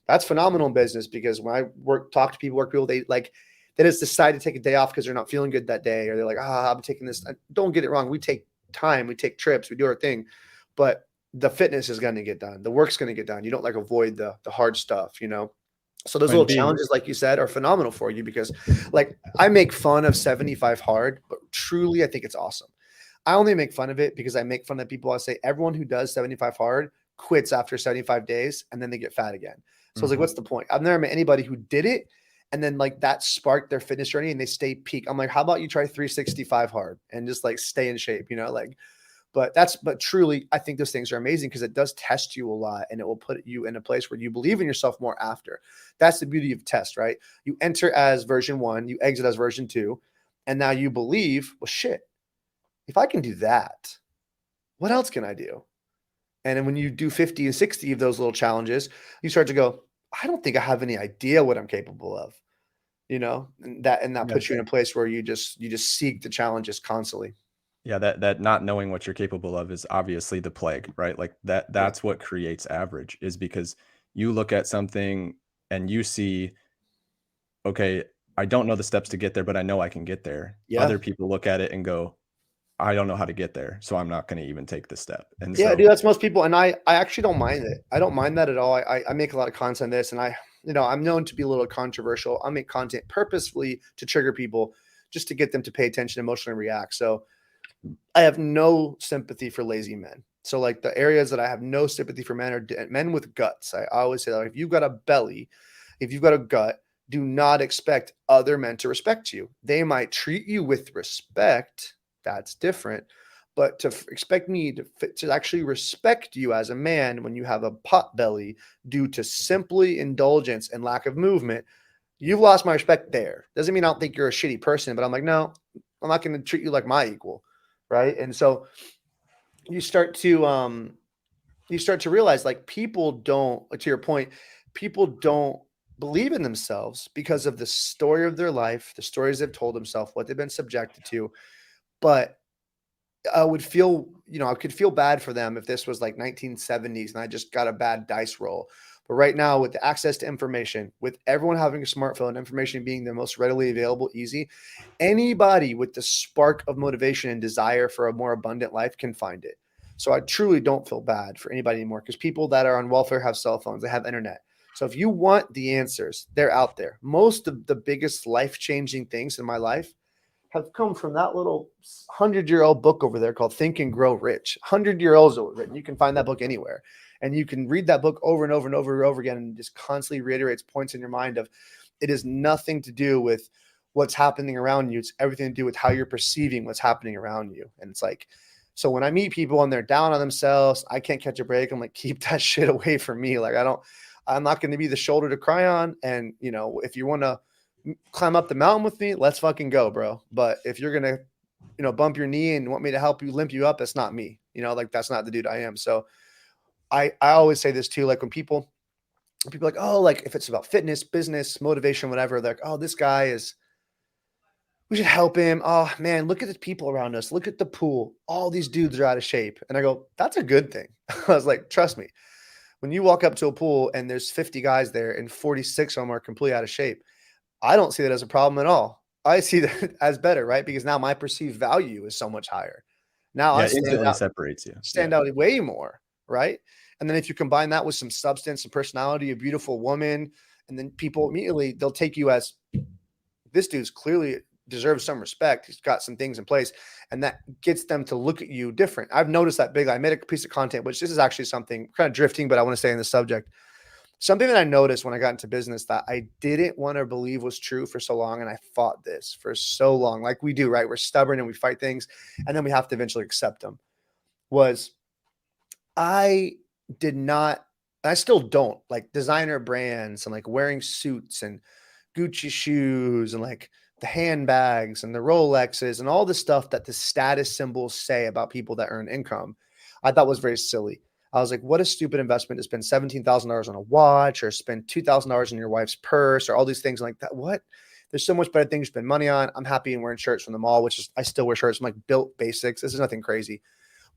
That's phenomenal in business, because when I talk to people, they just decide to take a day off because they're not feeling good that day, or they're like, I'm taking this. Don't get it wrong. We take time, we take trips, we do our thing, but the fitness is going to get done. The work's going to get done. You don't like avoid the hard stuff, So those little challenges, like you said, are phenomenal for you, because like I make fun of 75 hard, but truly I think it's awesome. I only make fun of it because I make fun of people. I say everyone who does 75 hard quits after 75 days and then they get fat again. So I was like, what's the point? I've never met anybody who did it and then like that sparked their fitness journey and they stay peak. I'm like, how about you try 365 hard and just like stay in shape, but truly, I think those things are amazing because it does test you a lot, and it will put you in a place where you believe in yourself more after. That's the beauty of test, right? You enter as version 1, you exit as version 2, and now you believe, well, shit, if I can do that, what else can I do? And then when you do 50 and 60 of those little challenges, you start to go, I don't think I have any idea what I'm capable of, and that puts you in a place where you just seek the challenges constantly. Yeah, that not knowing what you're capable of is obviously the plague, right? Like that's what creates average, is because you look at something and you see, okay, I don't know the steps to get there, but I know I can get there. Yeah. Other people look at it and go, I don't know how to get there, so I'm not going to even take the step. And yeah, so, dude, that's most people. And I actually don't mind it. I don't mind that at all. I make a lot of content on this, and I'm known to be a little controversial. I make content purposefully to trigger people, just to get them to pay attention, emotionally react. So I have no sympathy for lazy men. So like the areas that I have no sympathy for men are men with guts. I always say that if you've got a belly, if you've got a gut, do not expect other men to respect you. They might treat you with respect. That's different. But to expect me to actually respect you as a man when you have a pot belly due to simply indulgence and lack of movement, you've lost my respect there. Doesn't mean I don't think you're a shitty person, but I'm like, no, I'm not going to treat you like my equal. Right. And so you start to realize, like, people don't, to your point, people don't believe in themselves because of the story of their life, the stories they've told themselves, what they've been subjected to. But I could feel bad for them if this was like 1970s and I just got a bad dice roll. But right now, with the access to information, with everyone having a smartphone, information being the most readily available, easy, anybody with the spark of motivation and desire for a more abundant life can find it. So I truly don't feel bad for anybody anymore, because people that are on welfare have cell phones, they have internet. So if you want the answers, they're out there. Most of the biggest life-changing things in my life have come from that little 100-year-old book over there called Think and Grow Rich. 100-year-olds written. You can find that book anywhere. And you can read that book over and over and over and over again, and just constantly reiterates points in your mind of, it is nothing to do with what's happening around you. It's everything to do with how you're perceiving what's happening around you. And it's like, so when I meet people and they're down on themselves, I can't catch a break. I'm like, keep that shit away from me. Like, I'm not going to be the shoulder to cry on. And if you want to climb up the mountain with me, let's fucking go, bro. But if you're going to, bump your knee and want me to help you limp you up, that's not me, like that's not the dude I am. So I always say this too, like when people are like, oh, like if it's about fitness, business, motivation, whatever, they're like, oh, this guy we should help him. Oh man, look at the people around us. Look at the pool. All these dudes are out of shape. And I go, that's a good thing. I was like, trust me, when you walk up to a pool and there's 50 guys there and 46 of them are completely out of shape, I don't see that as a problem at all. I see that as better, right? Because now my perceived value is so much higher. Now I instantly separates you. Stand out way more, right? And then if you combine that with some substance and personality, a beautiful woman, and then people immediately, they'll take you as, this dude's clearly deserves some respect. He's got some things in place, and that gets them to look at you different. I've noticed that big. I made a piece of content, which this is actually something kind of drifting, but I want to stay in the subject. Something that I noticed when I got into business that I didn't want to believe was true for so long, and I fought this for so long, like we do, right? We're stubborn and we fight things, and then we have to eventually accept them. Was I did not, I still don't like designer brands and like wearing suits and Gucci shoes and like the handbags and the Rolexes and all the stuff that the status symbols say about people that earn income. I thought was very silly. I was like, what a stupid investment to spend $17,000 on a watch or spend $2,000 in your wife's purse or all these things like that. What? There's so much better things to spend money on. I'm happy in wearing shirts from the mall, which is, I still wear shirts. I'm like built basics. This is nothing crazy.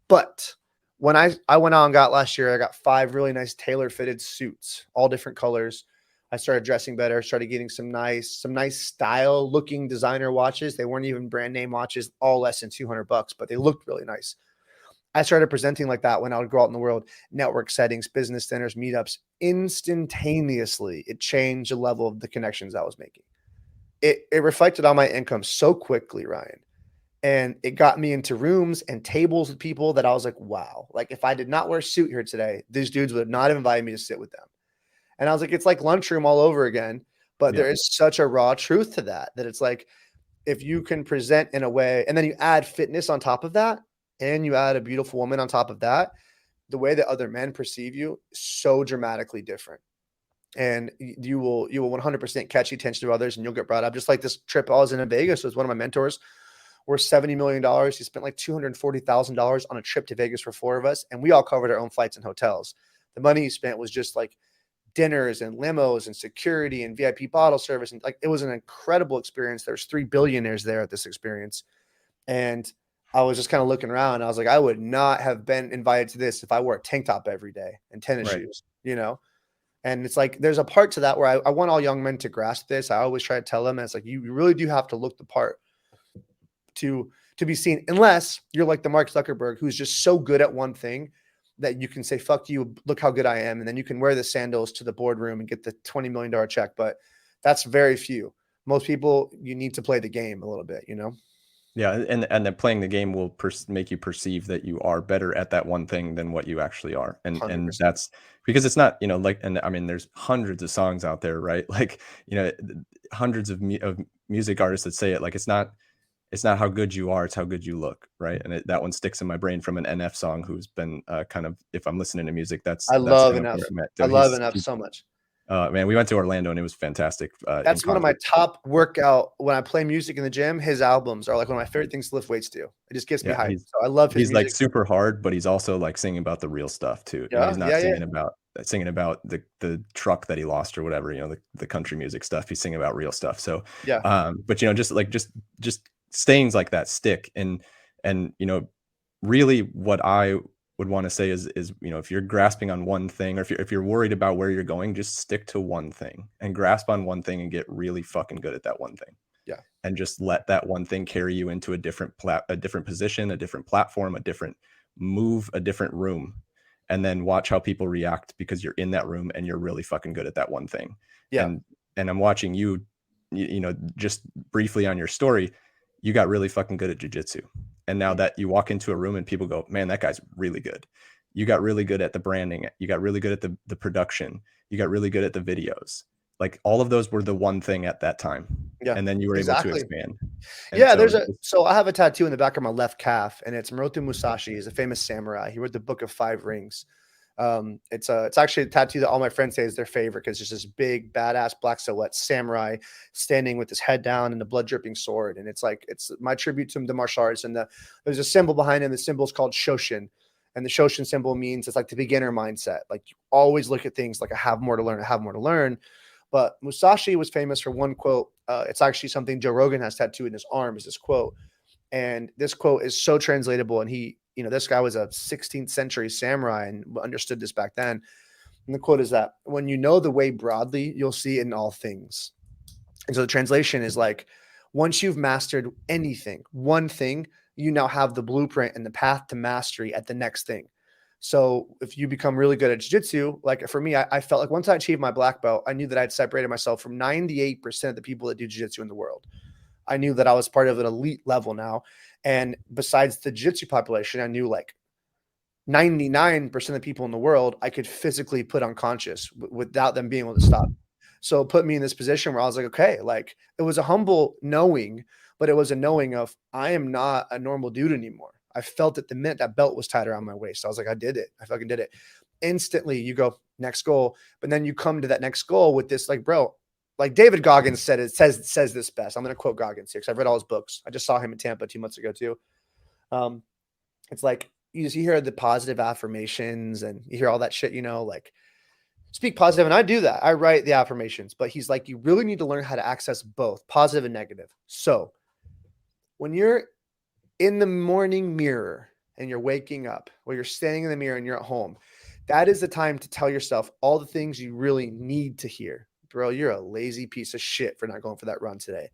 But when I went out and got last year, I got 5 really nice tailor fitted suits, all different colors. I started dressing better, started getting some nice style looking designer watches. They weren't even brand name watches, all less than $200, but they looked really nice. I started presenting like that when I would go out in the world, network settings, business dinners, meetups. Instantaneously, it changed the level of the connections I was making. It reflected on my income so quickly, Ryan. And it got me into rooms and tables with people that I was like, wow. Like if I did not wear a suit here today, these dudes would not have invited me to sit with them. And I was like, it's like lunchroom all over again. But there is such a raw truth to that it's like, if you can present in a way, and then you add fitness on top of that, and you add a beautiful woman on top of that, the way that other men perceive you is so dramatically different. And you will 100% catch the attention of others, and you'll get brought up. Just like this trip I was in Vegas with one of my mentors, worth $70 million. He spent like $240,000 on a trip to Vegas for 4 of us, and we all covered our own flights and hotels. The money he spent was just like dinners and limos and security and VIP bottle service. And like, it was an incredible experience. There's 3 billionaires there at this experience. And I was just kind of looking around. I was like, I would not have been invited to this if I wore a tank top every day and tennis shoes, you know? And it's like, there's a part to that where I want all young men to grasp this. I always try to tell them, and it's like, you really do have to look the part to be seen, unless you're like the Mark Zuckerberg, who's just so good at one thing that you can say, fuck you, look how good I am. And then you can wear the sandals to the boardroom and get the $20 million check. But that's very few. Most people, you need to play the game a little bit, you know? Yeah, and then playing the game will make you perceive that you are better at that one thing than what you actually are, and 100%. that's because it's not, like, and I mean, there's hundreds of songs out there, right? Like, hundreds of music artists that say it. Like, it's not how good you are, it's how good you look, right? And that one sticks in my brain from an NF song, who's been kind of, if I'm listening to music, that's I love kind of enough. where I'm at. I love enough so much. Man, we went to Orlando and it was fantastic. That's one of my top workout when I play music in the gym. His albums are like one of my favorite things to lift weights to. It just gets me hyped. So I love his music. Like super hard, but he's also like singing about the real stuff too. Yeah, he's not singing about the truck that he lost or whatever, the country music stuff. He's singing about real stuff. So but just sayings like that stick. And really what I would want to say is if you're grasping on one thing, or if you're worried about where you're going, just stick to one thing and grasp on one thing and get really fucking good at that one thing. Yeah. And just let that one thing carry you into a different position, a different platform, a different move, a different room. And then watch how people react, because you're in that room and you're really fucking good at that one thing. Yeah. And I'm watching you, just briefly on your story, you got really fucking good at jiu-jitsu. And now that you walk into a room and people go, man, that guy's really good. You got really good at the branding. You got really good at the production. You got really good at the videos. Like, all of those were the one thing at that time. Yeah. And then you were able to expand. And so I have a tattoo in the back of my left calf, and it's Moroto Musashi. He's a famous samurai. He wrote the Book of 5 Rings. It's actually a tattoo that all my friends say is their favorite, because it's this big badass black silhouette samurai standing with his head down and the blood dripping sword. And it's my tribute to the martial arts. And there's a symbol behind him. The symbol is called Shoshin. And the Shoshin symbol means it's like the beginner mindset. Like, you always look at things like, I have more to learn. I have more to learn. But Musashi was famous for one quote. It's actually something Joe Rogan has tattooed in his arm, is this quote. And this quote is so translatable. And this guy was a 16th century samurai and understood this back then. And the quote is that, when you know the way broadly, you'll see it in all things. And so the translation is like, once you've mastered anything, one thing, you now have the blueprint and the path to mastery at the next thing. So if you become really good at jiu-jitsu, like for me, I felt like once I achieved my black belt, I knew that I'd separated myself from 98% of the people that do jiu-jitsu in the world. I knew that I was part of an elite level now. And besides the jiu-jitsu population, I knew like 99% of the people in the world I could physically put unconscious without them being able to stop. So it put me in this position where I was like, okay, like it was a humble knowing, but it was a knowing of I am not a normal dude anymore. I felt it the minute that belt was tied around my waist. I was like, I did it. I fucking did it. Instantly, you go next goal, but then you come to that next goal with this, like, bro, like David Goggins said, it says this best. I'm going to quote Goggins here because I've read all his books. I just saw him in Tampa 2 months ago too. It's like you hear the positive affirmations and you hear all that shit, like speak positive. And I do that. I write the affirmations, but he's like, you really need to learn how to access both positive and negative. So when you're in the morning mirror and you're waking up, or you're standing in the mirror and you're at home, that is the time to tell yourself all the things you really need to hear. Bro, you're a lazy piece of shit for not going for that run today.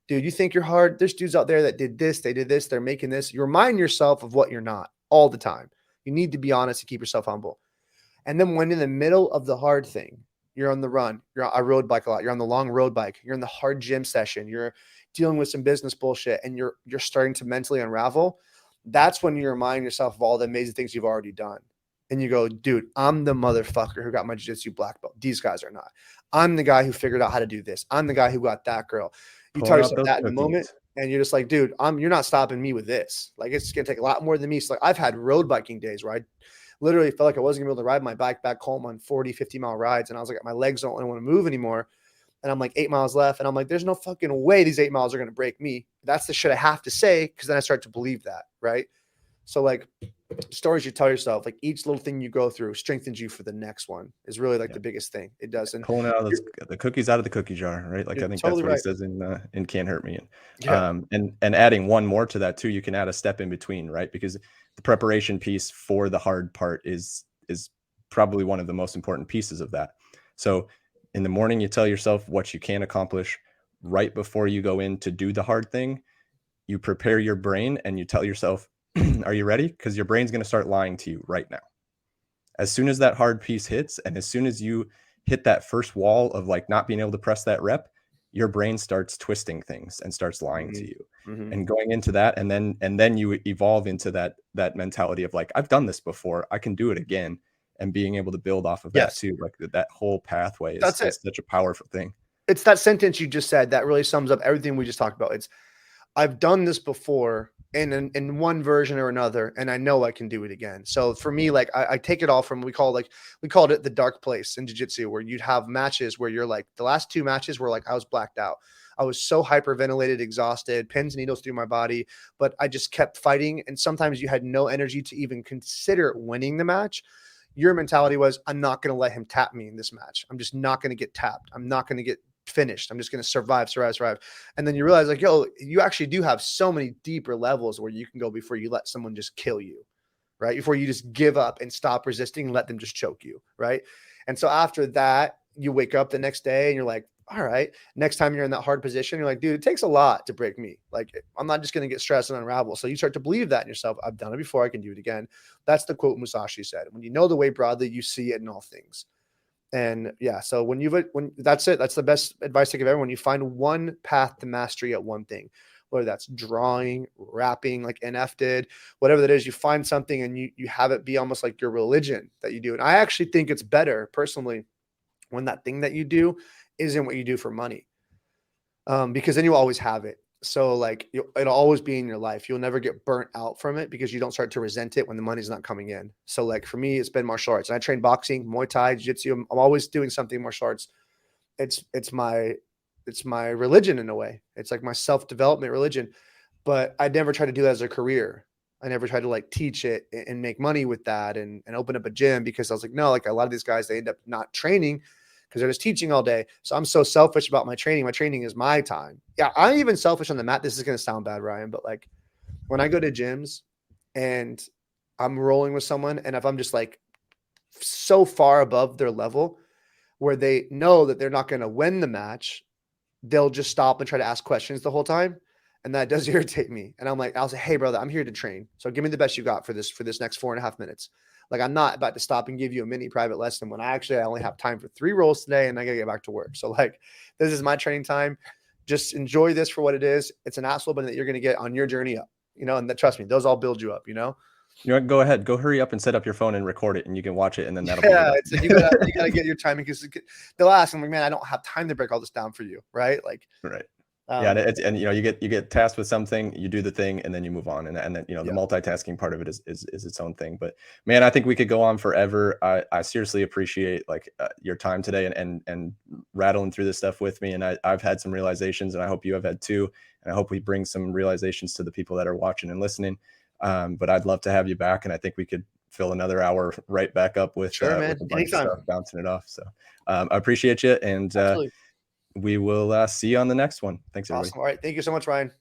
Dude, you think you're hard? There's dudes out there that did this, they did this, they're making this. You remind yourself of what you're not all the time. You need to be honest and keep yourself humble. And then when in the middle of the hard thing, you're on the run, I road bike a lot, you're on the long road bike, you're in the hard gym session, you're dealing with some business bullshit, and you're starting to mentally unravel, that's when you remind yourself of all the amazing things you've already done. And you go, dude, I'm the motherfucker who got my jiu-jitsu black belt. These guys are not. I'm the guy who figured out how to do this. I'm the guy who got that girl. You tell yourself that in the moment, and you're just like, dude, you're not stopping me with this. Like, it's going to take a lot more than me. So like, I've had road biking days where I literally felt like I wasn't going to be able to ride my bike back home on 40, 50 mile rides. And I was like, my legs don't want to move anymore. And I'm like 8 miles left. And I'm like, there's no fucking way these 8 miles are going to break me. That's the shit I have to say, because then I start to believe that. Right. So like stories you tell yourself, like each little thing you go through strengthens you for the next one is really like the biggest thing it does. And pulling out the cookies out of the cookie jar, right? Like I think totally that's what right. he says in Can't Hurt Me. And adding one more to that too, you can add a step in between, right? Because the preparation piece for the hard part is probably one of the most important pieces of that. So in the morning, you tell yourself what you can accomplish. Right before you go in to do the hard thing, you prepare your brain and you tell yourself, are you ready? Because your brain's going to start lying to you right now. As soon as that hard piece hits, and as soon as you hit that first wall of like not being able to press that rep, your brain starts twisting things and starts lying to you. And going into that, and then you evolve into that mentality of like, I've done this before, I can do it again, and being able to build off of that too. Like that whole pathway is such a powerful thing. It's that sentence you just said that really sums up everything we just talked about. It's, I've done this before in one version or another, and I know I can do it again. So for me, like I take it all from, we called it the dark place in jiu-jitsu, where you'd have matches where you're like, the last 2 matches were like, I was blacked out. I was so hyperventilated, exhausted, pins and needles through my body, but I just kept fighting. And sometimes you had no energy to even consider winning the match. Your mentality was, I'm not going to let him tap me in this match. I'm just not going to get tapped. I'm not going to get finished. I'm just going to survive. And then you realize like, yo, you actually do have so many deeper levels where you can go before you let someone just kill you, right? Before you just give up and stop resisting and let them just choke you, right? And so after that, you wake up the next day and you're like, all right, next time you're in that hard position, you're like, dude, it takes a lot to break me. Like, I'm not just going to get stressed and unravel. So you start to believe that in yourself. I've done it before. I can do it again. That's the quote Musashi said. When you know the way broadly, you see it in all things. And yeah, so when that's it, that's the best advice I give everyone. You find one path to mastery at one thing, whether that's drawing, rapping, like NF did, whatever that is, you find something and you have it be almost like your religion that you do. And I actually think it's better personally when that thing that you do isn't what you do for money. Because then you always have it. So like it'll always be in your life. You'll never get burnt out from it because you don't start to resent it when the money's not coming in. So like for me, it's been martial arts. And I train boxing, Muay Thai, Jiu Jitsu. I'm always doing something martial arts. It's my religion in a way. It's like my self-development religion. But I never try to do that as a career. I never tried to like teach it and make money with that and open up a gym, because I was like, no, like a lot of these guys, they end up not training because they're just teaching all day. So I'm so selfish about my training. My training is my time. Yeah, I'm even selfish on the mat. This is going to sound bad, Ryan, but like when I go to gyms and I'm rolling with someone, and if I'm just like so far above their level where they know that they're not going to win the match, they'll just stop and try to ask questions the whole time. And that does irritate me. And I'm like, I'll say, hey, brother, I'm here to train. So give me the best you got for this next 4.5 minutes. Like, I'm not about to stop and give you a mini private lesson when I only have time for 3 rolls today and I got to get back to work. So like, this is my training time. just enjoy this for what it is. It's an ass whooping that you're going to get on your journey up, and that, trust me, those all build you up, You know, go ahead, go hurry up and set up your phone and record it, and you can watch it, and then that'll Yeah, be it's you gotta get your timing, because they'll ask. I'm like, man, I don't have time to break all this down for you, right? Like, right. Yeah, and you get tasked with something, you do the thing, and then you move on, and then the multitasking part of it is its own thing. But man, I think we could go on forever. I seriously appreciate your time today and rattling through this stuff with me. And I've had some realizations, and I hope you have had too. And I hope we bring some realizations to the people that are watching and listening. But I'd love to have you back, and I think we could fill another hour right back up with, sure, man. with a bunch Anytime. of stuff, bouncing it off. So I appreciate you, and Absolutely. we will see you on the next one. Thanks, everybody. Awesome. All right. Thank you so much, Ryan.